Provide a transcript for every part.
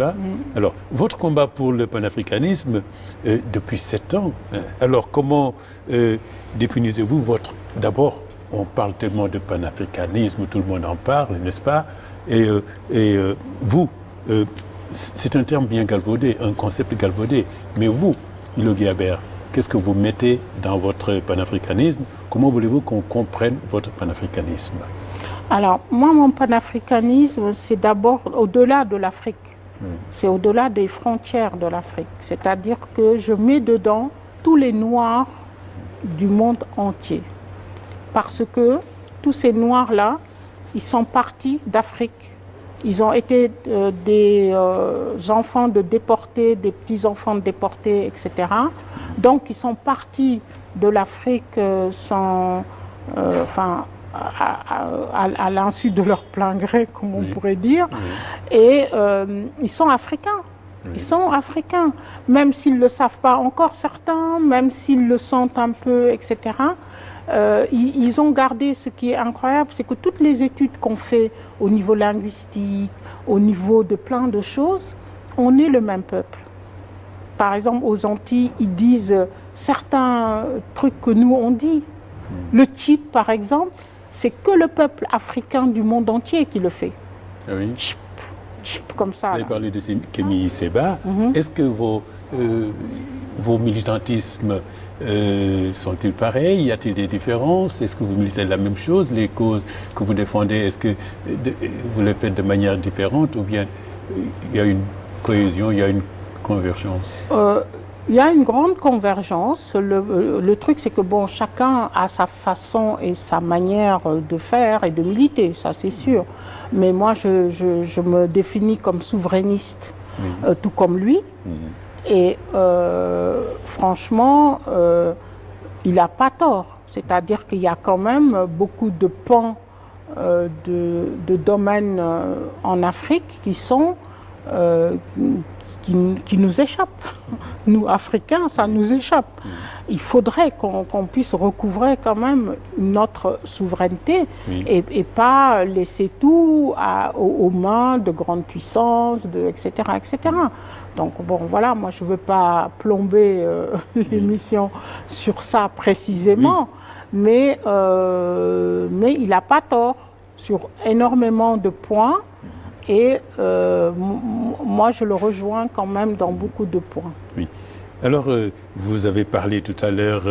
Alors, votre combat pour le panafricanisme depuis 7 ans, alors comment définissez-vous votre... D'abord, on parle tellement de panafricanisme, tout le monde en parle, n'est-ce pas? Et vous, c'est un terme bien galvaudé, un concept galvaudé, mais vous, Hilo Guillabert, qu'est-ce que vous mettez dans votre panafricanisme? Comment voulez-vous qu'on comprenne votre panafricanisme? Alors, moi, mon panafricanisme, c'est d'abord au-delà de l'Afrique. C'est au-delà des frontières de l'Afrique. C'est-à-dire que je mets dedans tous les Noirs du monde entier. Parce que tous ces Noirs-là, ils sont partis d'Afrique. Ils ont été des enfants de déportés, des petits-enfants de déportés, etc. Donc, ils sont partis de l'Afrique sans... à l'insu de leur plein gré, comme on pourrait dire, et ils sont africains. Ils sont africains, même s'ils ne le savent pas encore certains, même s'ils le sentent un peu, etc. Ils ont gardé, ce qui est incroyable, c'est que toutes les études qu'on fait au niveau linguistique, au niveau de plein de choses, on est le même peuple. Par exemple, aux Antilles, ils disent certains trucs que nous on dit. Le type, par exemple, c'est que le peuple africain du monde entier qui le fait. Ah oui. Chip, chip, comme ça. Vous avez parlé de Kémy Séba. Est-ce que vos militantismes sont-ils pareils? Y a-t-il des différences? Est-ce que vous militez la même chose? Les causes que vous défendez, est-ce que vous les faites de manière différente ou bien il y a une cohésion, il y a une convergence? Il y a une grande convergence. Le truc, c'est que bon, chacun a sa façon et sa manière de faire et de militer, ça c'est sûr. Mais moi, je me définis comme souverainiste, tout comme lui. Et franchement, il n'a pas tort. C'est-à-dire qu'il y a quand même beaucoup de pans de domaines en Afrique qui sont... qui nous échappent. Nous, Africains, ça nous échappe. Il faudrait qu'on puisse recouvrer quand même notre souveraineté et pas laisser tout aux mains de grandes puissances, etc., etc. Donc bon, voilà, moi je ne veux pas plomber l'émission sur ça précisément, mais il n'a pas tort sur énormément de points. Et moi, je le rejoins quand même dans beaucoup de points. Oui. Alors, vous avez parlé tout à l'heure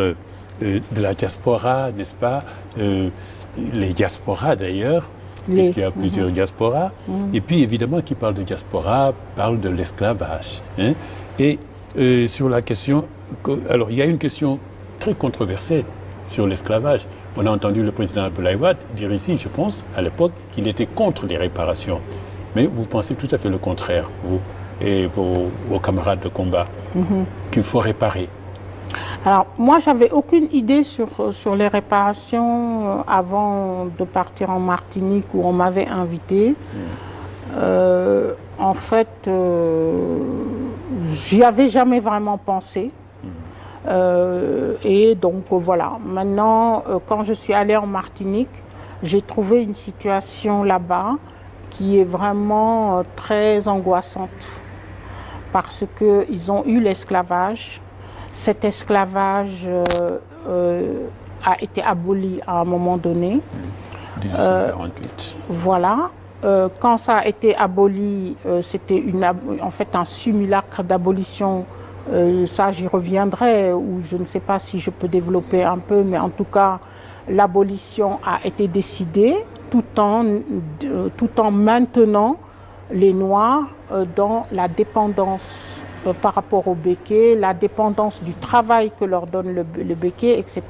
de la diaspora, n'est-ce pas? Les diasporas d'ailleurs, puisqu'il y a plusieurs diasporas. Et puis, évidemment, qui parle de diaspora, parle de l'esclavage. Hein? Et sur la question... Alors, il y a une question très controversée sur l'esclavage. On a entendu le président Abdoulaye Wade dire ici, je pense, à l'époque, qu'il était contre les réparations. Mais vous pensez tout à fait le contraire, vous et vos camarades de combat, qu'il faut réparer. Alors, moi, j'avais aucune idée sur les réparations avant de partir en Martinique où on m'avait invité. En fait, j'y avais jamais vraiment pensé. Et donc, voilà. Maintenant, quand je suis allée en Martinique, j'ai trouvé une situation là-bas qui est vraiment très angoissante parce qu'ils ont eu l'esclavage. Cet esclavage a été aboli à un moment donné. 1948. Voilà. Quand ça a été aboli, c'était en fait un simulacre d'abolition. Ça, j'y reviendrai, ou je ne sais pas si je peux développer un peu, mais en tout cas, l'abolition a été décidée tout en maintenant les Noirs dans la dépendance par rapport au béquet, la dépendance du travail que leur donne le béquet, etc.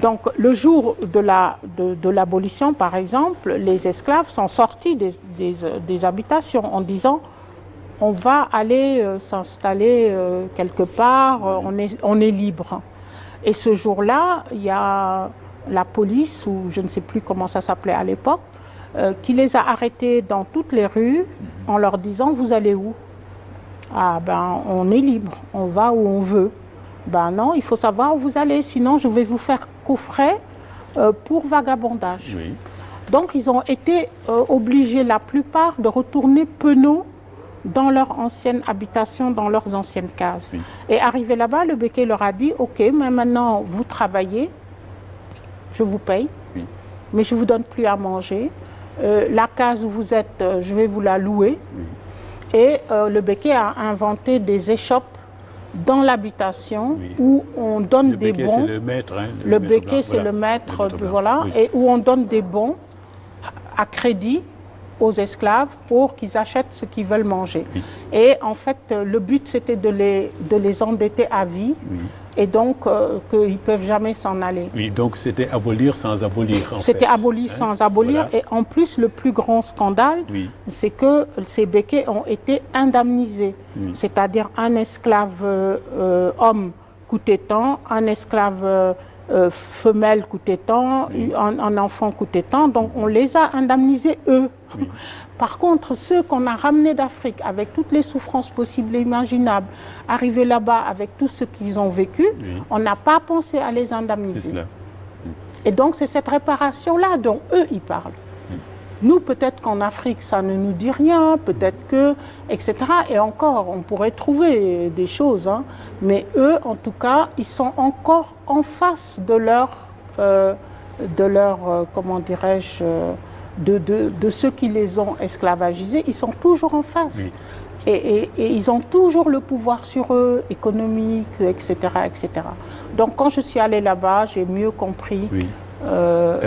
Donc, le jour de l'abolition, par exemple, les esclaves sont sortis des habitations en disant on va aller s'installer quelque part, on est libre. Et ce jour-là, il y a la police, ou je ne sais plus comment ça s'appelait à l'époque, qui les a arrêtés dans toutes les rues en leur disant « Vous allez où ?» Ah ben, on est libre, on va où on veut. Ben non, il faut savoir où vous allez, sinon je vais vous faire coffrer pour vagabondage. Donc ils ont été obligés, la plupart, de retourner penauds dans leur ancienne habitation, dans leurs anciennes cases. Oui. Et arrivé là-bas, le béquet leur a dit, OK, mais maintenant vous travaillez, je vous paye, oui. mais je ne vous donne plus à manger. La case où vous êtes, je vais vous la louer. Oui. Et le béquet a inventé des échoppes dans l'habitation oui. où on donne le des béquet, bons. C'est le maître, hein, le béquet, c'est le maître, voilà, oui. et où on donne des bons à crédit aux esclaves pour qu'ils achètent ce qu'ils veulent manger. Oui. Et en fait, le but, c'était de les endetter à vie. Oui. Et donc, qu'ils ne peuvent jamais s'en aller. Oui, donc c'était abolir sans abolir, en fait. C'était abolir sans abolir. Voilà. Et en plus, le plus grand scandale, oui. c'est que ces béquets ont été indemnisés. Oui. C'est-à-dire un esclave homme coûtait tant, un esclave femelle coûtait tant, oui. un enfant coûtait tant. Donc, on les a indemnisés, eux. Oui. Par contre, ceux qu'on a ramenés d'Afrique avec toutes les souffrances possibles et imaginables, arrivés là-bas avec tout ce qu'ils ont vécu, oui. on n'a pas pensé à les indemniser. C'est cela. Et donc, c'est cette réparation-là dont eux, ils parlent. Oui. Nous, peut-être qu'en Afrique, ça ne nous dit rien, peut-être que, etc. Et encore, on pourrait trouver des choses. Hein. Mais eux, en tout cas, ils sont encore en face de leur comment dirais-je, de ceux qui les ont esclavagisés, ils sont toujours en face. Oui. Et ils ont toujours le pouvoir sur eux, économique, etc., etc. Donc, quand je suis allée là-bas, j'ai mieux compris oui.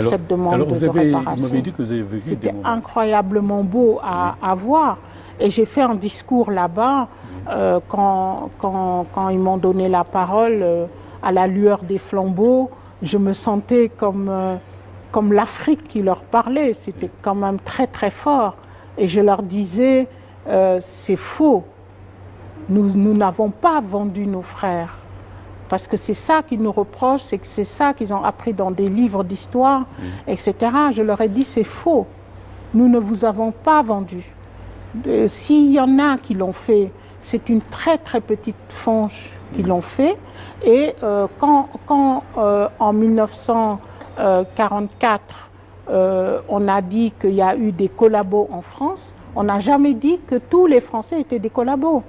Cette demande de réparation. Vous m'avez dit que vous avez vécu C'était incroyablement beau à voir. Et j'ai fait un discours là-bas quand ils m'ont donné la parole à la lueur des flambeaux. Je me sentais comme l'Afrique qui leur parlait, c'était quand même très très fort. Et je leur disais, c'est faux, nous n'avons pas vendu nos frères. Parce que c'est ça qu'ils nous reprochent, c'est que c'est ça qu'ils ont appris dans des livres d'histoire, etc. Je leur ai dit, c'est faux, nous ne vous avons pas vendus. S'il y en a qui l'ont fait, c'est une très très petite fange qui l'ont fait. Et quand en 1944, on a dit qu'il y a eu des collabos en France, on n'a jamais dit que tous les Français étaient des collabos.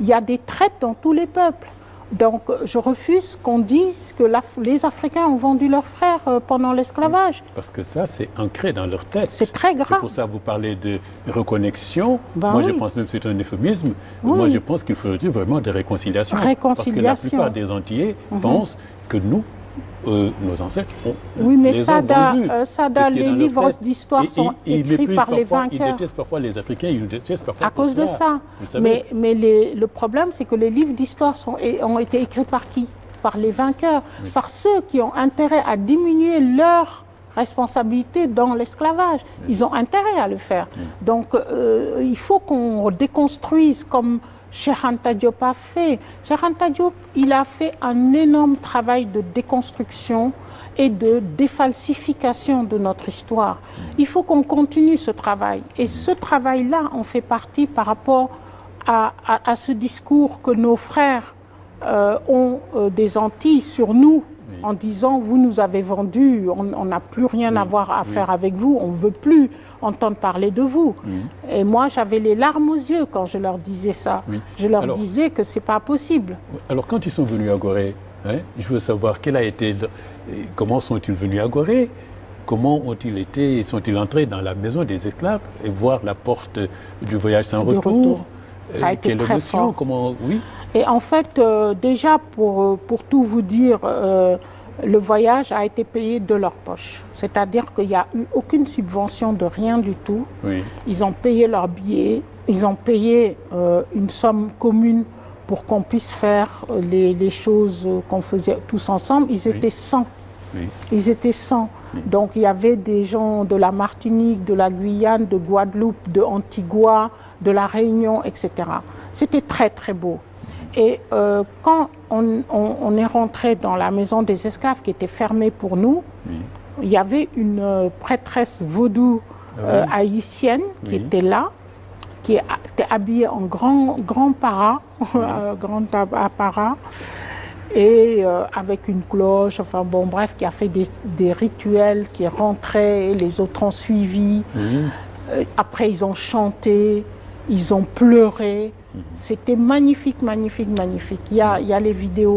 Il y a des traites dans tous les peuples. Donc je refuse qu'on dise que les Africains ont vendu leurs frères pendant l'esclavage. Parce que ça, c'est ancré dans leur tête. C'est très grave. C'est pour ça que vous parlez de reconnexion. Ben moi, oui. je pense même que c'est un euphémisme. Oui. Moi, je pense qu'il faudrait vraiment des réconciliations. Parce que la plupart des Antillais pensent que nous, nos ancêtres, oui, mais Sada, les livres d'histoire sont écrits par les vainqueurs. Ils détestent parfois les Africains, ils nous détestent parfois à cause de ça. Mais le problème, c'est que les livres d'histoire ont été écrits par qui? Par les vainqueurs, oui. Par ceux qui ont intérêt à diminuer leur responsabilité dans l'esclavage. Oui. Ils ont intérêt à le faire. Oui. Donc, il faut qu'on déconstruise comme Cheikh Anta Diop a fait. Cheikh Anta Diop, il a fait un énorme travail de déconstruction et de défalsification de notre histoire. Il faut qu'on continue ce travail. Et ce travail-là, on fait partie par rapport à ce discours que nos frères ont des Antilles sur nous, en disant, vous nous avez vendus, on n'a plus rien à voir à faire avec vous, on ne veut plus entendre parler de vous. Et moi, j'avais les larmes aux yeux quand je leur disais ça. Je leur disais que ce n'est pas possible. Alors, quand ils sont venus à Gorée, hein, je veux savoir comment sont-ils venus à Gorée? Comment ont-ils été, sont-ils entrés dans la maison des esclaves et voir la porte du voyage sans retour? Ça a été très fort. Oui. Et en fait, déjà, pour tout vous dire, le voyage a été payé de leur poche. C'est-à-dire qu'il n'y a eu aucune subvention de rien du tout. Oui. Ils ont payé leurs billets, ils ont payé une somme commune pour qu'on puisse faire les choses qu'on faisait tous ensemble. Ils étaient 100. Oui. Ils étaient 100. Oui. Donc il y avait des gens de la Martinique, de la Guyane, de Guadeloupe, de Antigua, de la Réunion, etc. C'était très très beau. Et quand on est rentré dans la maison des esclaves qui était fermée pour nous, il y avait une prêtresse vaudou haïtienne qui était là, qui était habillée en grand para, grand apparat, et avec une cloche, enfin bon bref, qui a fait des rituels, qui est rentré, les autres ont suivi. Après ils ont chanté. ils ont pleuré. C'était magnifique, magnifique, magnifique. Il y a les vidéos.